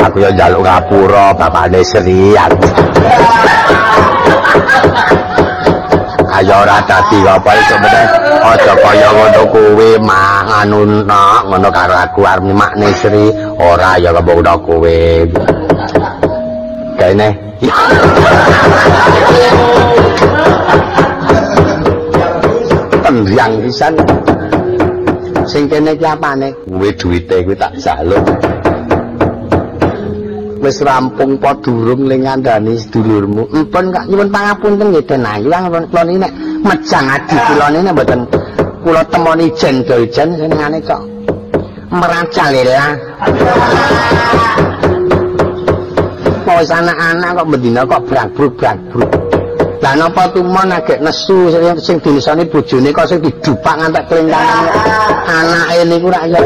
Aku yo njaluk ngapura bapakne Sri aku. Ayo ora dadi apa iso meneh aja kaya ngono kowe mah ngono karo aku arep makne Sri ora ya kembono kowe. Kene. Tembiang pisan. Sing kene iki apane? Kuwi duwite kuwi tak jaluk. Wis rampung apa durung ning ngandani sedulurmu. Empun kak nyuwun pangapunten nggih Den Ayu kula niki nek mejang adi kula niki mboten kula temoni jen doljen senengane kok meracalela. Kok wis anak-anak kok bendina kok brag-brug. Lah napa tumon agek nesu sing dinisani bojone kok sing didupak ngantek klengkangan anake niku rak ya.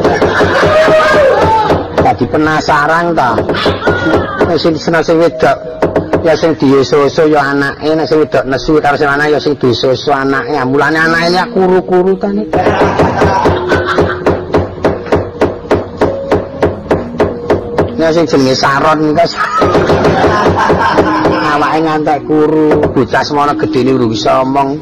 Dadi penasaran ta. Sing seneng sing wedok ya sing diyoso-yoso ya anake, nek sing wedok nesu karo sing lanang ya sing diyoso anake. Mulane anake ya kuru-kuru ta nek. Nek sing jenenge Saron kok awake ngantek kuru, bocah semono gedene urung bisa omong.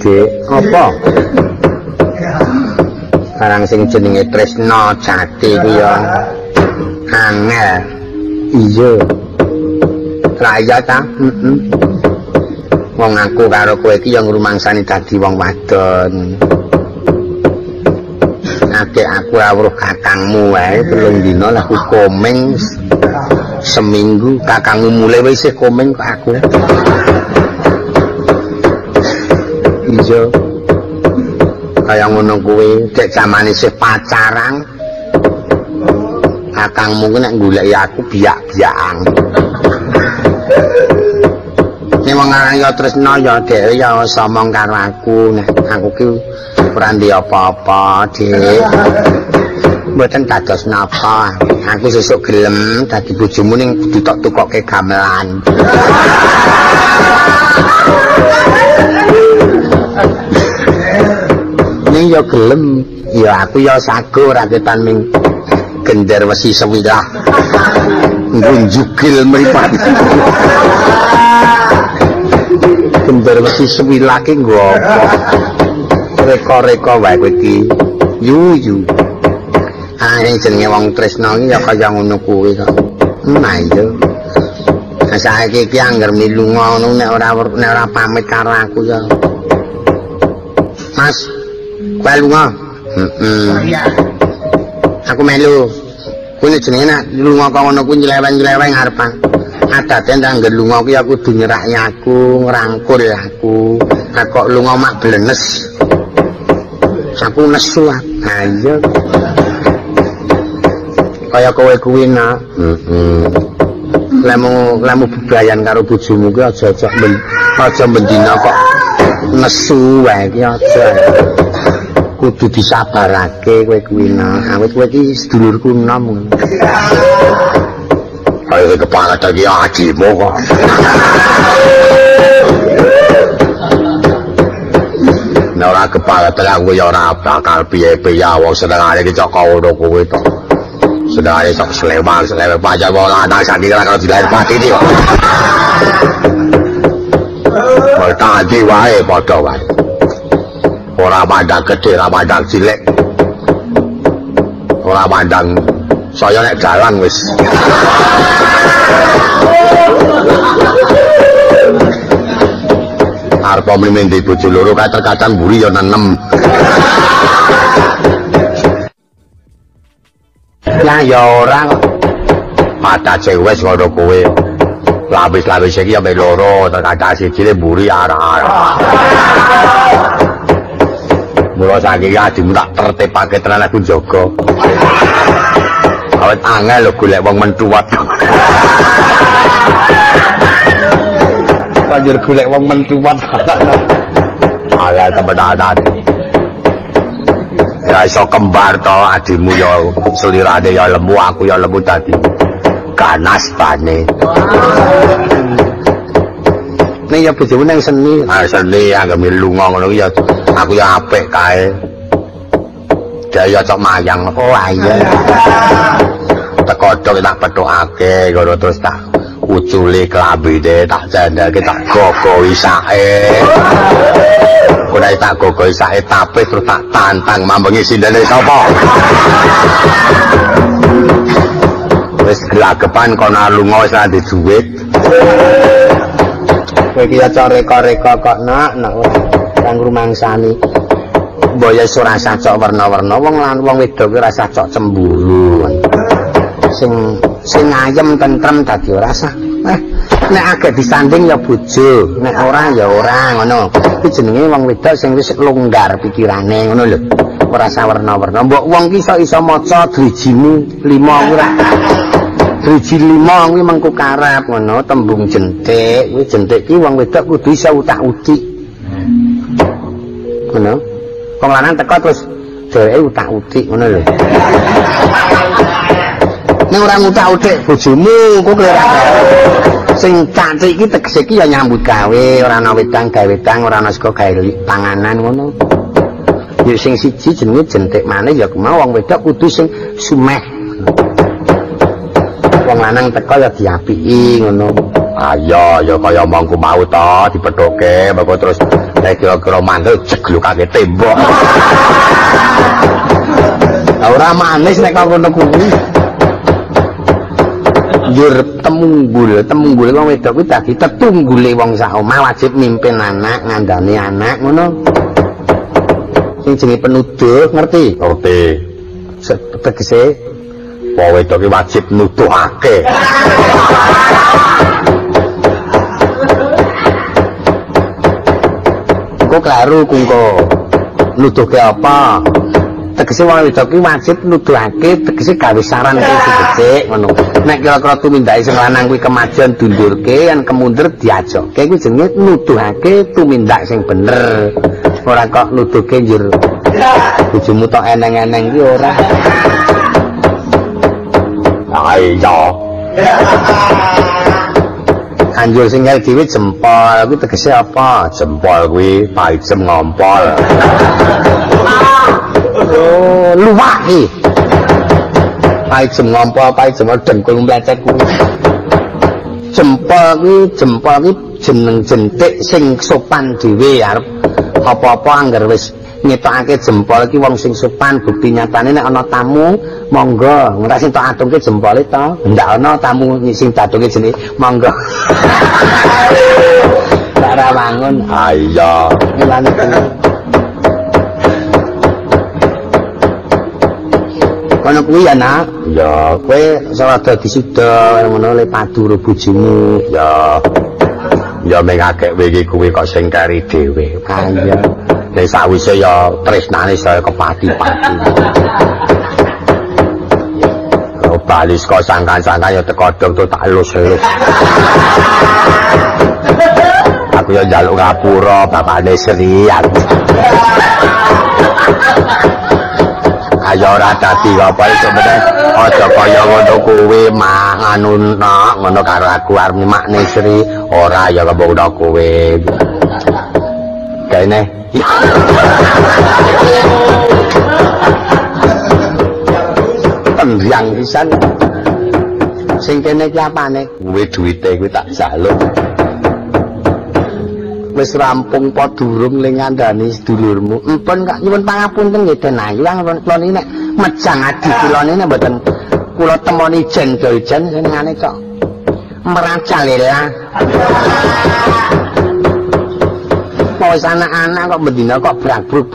Dek, apa? Barang sing jenenge tresna jati ku ya angel. Iya. Raya ta? Wong aku karo kowe iki ya ngrumangsani dadi wong wadon. Nek aku ora weruh kakangmu wae 3 dina lah aku komeng seminggu kakangmu mulai wis komeng kok aku. Iya. Kaya ngono kuwi dek zamane isih pacaran. Kakangmu ku nek goleki aku biak-biakan. Nek wong aran ya tresna ya dhewe ya somong karo aku. Nek aku ki ora ndek apa-apa, Dik. Mboten dados napa. Aku sesuk gelem dadi bojomu ning kudu tok tukokke gamelan. Ning ya gelem, ya aku ya sago ora ketan ming gender wesi sewilah. Ngunjugil mripat. Gender wesi sewilah ki nggo apa? Reka-reka wae kowe iki. Yu. Sing jenenge wong tresna iki ya kaya ngono kuwi kok. Nah iya. Nah saiki iki angger milu ngono nek ora pamit karo aku ya. Mas, kowe lunga? Iya. Aku melu. Kuwi jenenge nek lunga kok ngono kuwi nyeleweng-nyeleweng ngarepan. Adate ndang angger lunga kuwi aku kudu nyeraki aku, ngrangkul aku. Nek kok lunga mak blenes. Aku nesu. Nah iya. Kaya kowe kuwi nak. Lemu bebayan karo bojomu kuwi aja bendina kok nesu wae iki aja. Kudu disabarake kowe kuwi nak. Awit kowe iki sedulurku enom. Ayo kepala dadi ajimu kok. Nek ora kepala telah kowe ya ora bakal piye-piye wong senengane iki cok ngono kowe to. Sedaya sok sleman pacar wong lanang sakit kalau dilahir mati iki kok. Tadi wae padha wae. Ora pandang gedhe, ora pandang cilik. Ora pandang saya nek dalan wis. Arep mlemendi bojo loro kadang-kadang mburi ya nenem. Ya ora kok. Mata cewek ngono kowe. Lapis-lapis iki ya mek loro, terkadang siji mburi arah-arah. Mula saiki adimu tak tertipake tenan aku jaga. Awet angel lho golek wong mentuwat. Banjur golek wong mentuwat. Ala temen-temen. Gak iso kembar to adimu ya selirane ya lemu aku ya lemu dadi ganas bane. Nek ya bojomu nang seni. Ah seni anggere lunga ngono ya aku ya apik kae. Daya cok mayang. Oh iya. Teko-teko tak petukake ngono terus tak ucule klambine tak jandake tak gogohi sake. Ora tak gogohi sake tapi terus tak tantang mambengi sindene sapa. Wis gelagepan kono lunga wis ora duit. Kowe iki aja reka-reka kok nak kang rumangsani. Mbok ya ora sacok warna-warna wong wedok ki ora sacok cemburu. Sing ayem tentrem dadi ora sah. Nek agek disanding ya bojo, nek ora ya ora ngono. Iki jenenge wong wedok sing wis longgar pikirane ngono lho. Ora sah warna-warna. Mbok wong ki iso maca drijimu 5 kuwi ra. Driji 5 kuwi mengko karep ngono, tembung jentik. Kuwi jentik ki wong wedok kudu iso utak-utik. Ngono. Wong lanang teko terus dheweke utak-utik ngono lho. Nek ora ngutak-utik bojomu kok kelera. Sing cantik iki tegese iki ya nyambut gawe, ora ana wedang gawe wedang, ora ana sego gawe panganan ngono. Ya sing siji jenenge jentik maneh ya kemau wong wedok kudu sing sumeh. Wong lanang teko ya diapiki ngono. Ayo ya kaya mongku mau to dipethoke, mbok terus nek kira-kira mandel jeglukake tembok. Ora manis nek kok ngono kuwi. Njur temunggul wong wedok kuwi dadi tetunggule wong sak omah wajib mimpin anak, ngandani anak ngono. Sing jenenge penuduh, ngerti? Ngerti. Tegese wong wedok ki wajib nuduhake. Kok karo kungko nuduhke apa? Tegese wong wedok ki wajib nuduhake, tegese gawe saran kuwi becik ngono. Nek kira-kira tumindake sing lanang kuwi kemajuan dundurke, yen kemundur diajokke kuwi jenenge nuduhake tumindak sing bener. Ora kok nuduhke njur bojomu tok eneng-eneng ki ora. Ayo. Anjur sing gawe dhewe jempol kuwi tegese apa? Jempol kuwi paijem ngompol. Oh, luwahi. Paijem ngompol, paijem dengkul mlecet kuwi. Jempol kuwi jeneng jentik sing sopan dhewe arep apa-apa anggar wis ngetokake jempol iki wong sing sopan. Bukti nyatane nek ana tamu monggo ora sing tok atungke jempole to. Ndak ana tamu sing dadunge jenenge monggo. Ora wangun. Iya. Milane kono kuwi ya nak. Ya, kowe salah dadi sida ngono le padu karo bojomu. Ya. Ya mengakek iki kuwi kok sing kari dhewe. Kaya nek sawise ya tresnane saya kepati-pati. Oh balis kok sangkan-sangkan ya teko dong tak elus-elus. Aku ya njaluk ngapura bapakne Sri aku. Ayo ora dadi apa iso meneh aja kaya ngono kuwi mah ngono karo aku arep makne Sri ora ya kembang kowe kene tembyang pisan sing kene ki apane kuwi duwite kuwi tak jaluk wis rampung apa durung ling ngandani sedulurmu. Empun kak nyuwun pangapunten nggih Den Ayu kula niki nek mejang adi kula niki mboten kula temoni jen dojen senengane kok meracalela. Wis anak-anak kok bendina kok brak-bruk.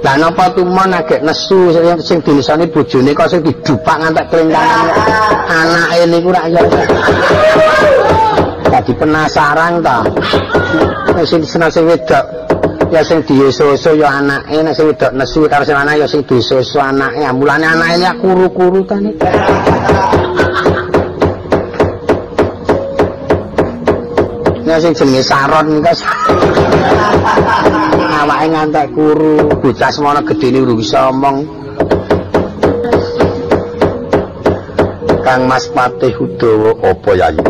Lah napa tumon agek nesu sing dinisani bojone kok sing didupak ngantek klengkangan anake niku rak ya. Dadi penasaran ta. Nek sing senase wedok ya sing diyoso-yoso ya anake, nek sing wedok nesu karo sing lanang ya sing diyoso anake. Mulane anake ya kuru-kuru ta nek. Ya sing jenenge Saron kas. Awake ngantek kuru, bocah semono gedene urung bisa omong. Kang Mas Patih Udawa apa Yayi?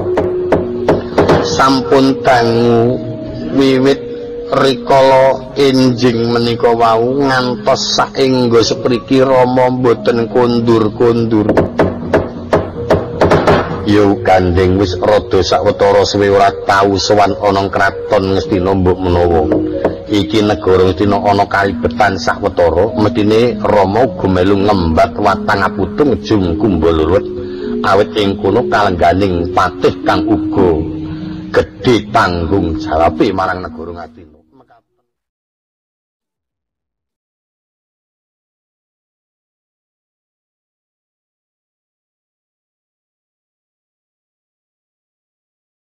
Sampun dangu wiwit rikala enjing menika wau ngantos saengga sepriki Rama mboten kondur-kondur. Yo Gandeng wis rada sawetara suwe ora tau sowan ana kraton Ngastina mbok menawa. Iki negara Ngastina ana kalibetan sawetara, mestine Rama uga melu ngembat watang aputung jung Kumbalurut. Awit ing kono kalengganing patih kang uga gedhe tanggung jawabe marang negara Ngastina.